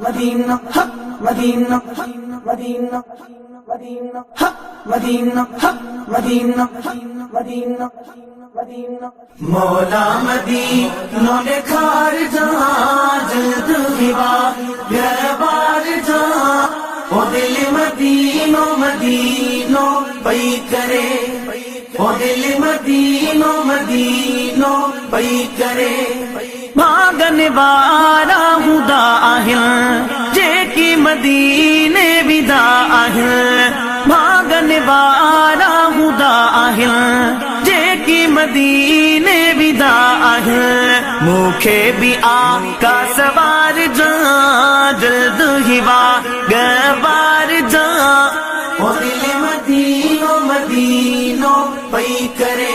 Medina हक Medina Medina Medina हक Medina हक मदीना मदीना मदीना मौला मदीना ने खार जहां जल्द हिवा गबार जहां ओ दिल मदीनो मदीनो पई करे ओ दिल मदीनो मदीनो पई करे भागन वारा हुदा आहिल जेकी मदीने विदा आहिल भागन वारा हुदा आहिल जेकी मदीने विदा आहिल मुखे भी आका सवार जा जल्द हिवा गवार जा ओ दिल मदीनो मदीनो पई करे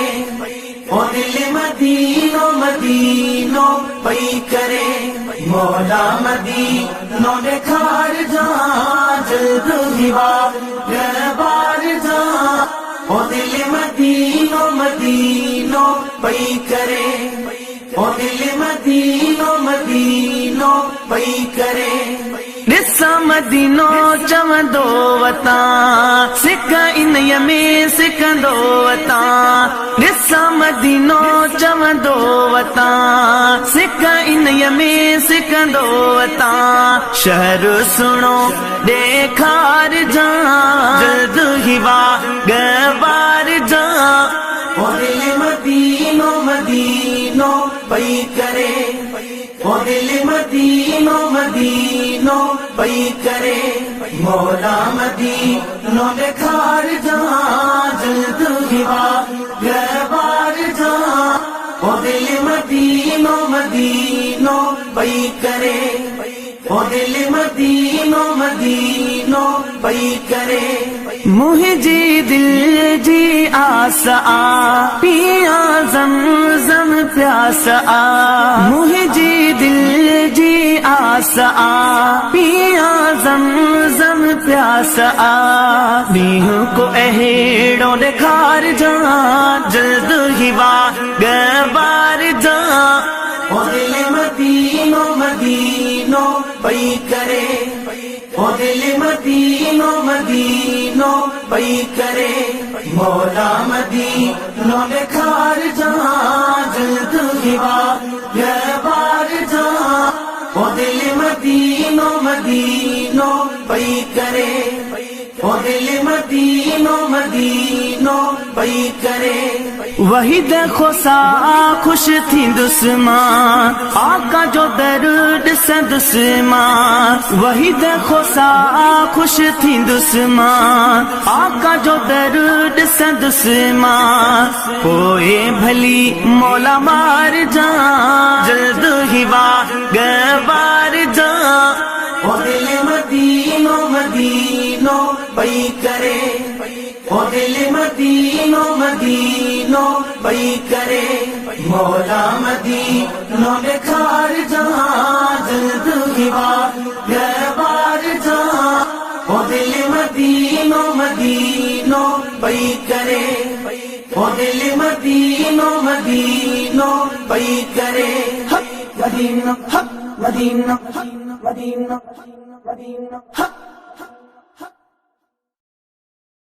ओ दिल मदीनो मदीनो पई करे मौला मदीनो ने खार जा जल्द हिवा गबार जा ओ दिल मदीनो मदीनो पई करे ओ दिल मदीनो मदीनो पई करे ॾिसा मदीनो चवंदो वता सिक इन में सिकंदो वता ॾिसा मदीनो चवंदो वता सिक इन में सिकंदो वता शहर सुणो ॾेखार जा जल्द हिवा गवार जा ओ दिल मदीनो मदीनो पई करे ओ दिल मदीनो मदीनो पई करे मौला मदीनो ने खार जा जल्द हिवा गवार जा ओ दिल मदीनो मदीनो पई करे ओ दिल मदीनो मदीनो पई करे मुझी दिल जी आस आ पिया ज़मज़म प्यास आ मुझी दिल जी आस आ पिया ज़मज़म प्यास आ मीहू को अहेड़ो ॾेखार जा जल्द हिवा गवार जा ओ दिल मदीनो मदीनो पई करे ओ दिल मदीनो मदीनो पई करे मौला मदीनो ने खार जा जल्द हिवा गवार जा ओ दिल मदीनो मदीनो पई करे ओ दिल मदीनो मदीनो पई करे वही देखो सा खुश थी दुस्मा आका जो दर्द से दुस्मा वही देखो सा खुश थी दुस्मा आका जो दर्द से दुस्मा पोए भली मौला मार जा जल्द हिवा गवार जा ओ दिल मदीनो मदीनो पई करे ओ दिल मदीनो मदीनो पई करे मौला मदीनो ने खार जा जल्द हिवा गवार जा ओ दिल मदीनो मदीनो पई करे ओ दिल मदीनो मदीनो पई करे हक मदीना हक मदीना मदीना मदीना हक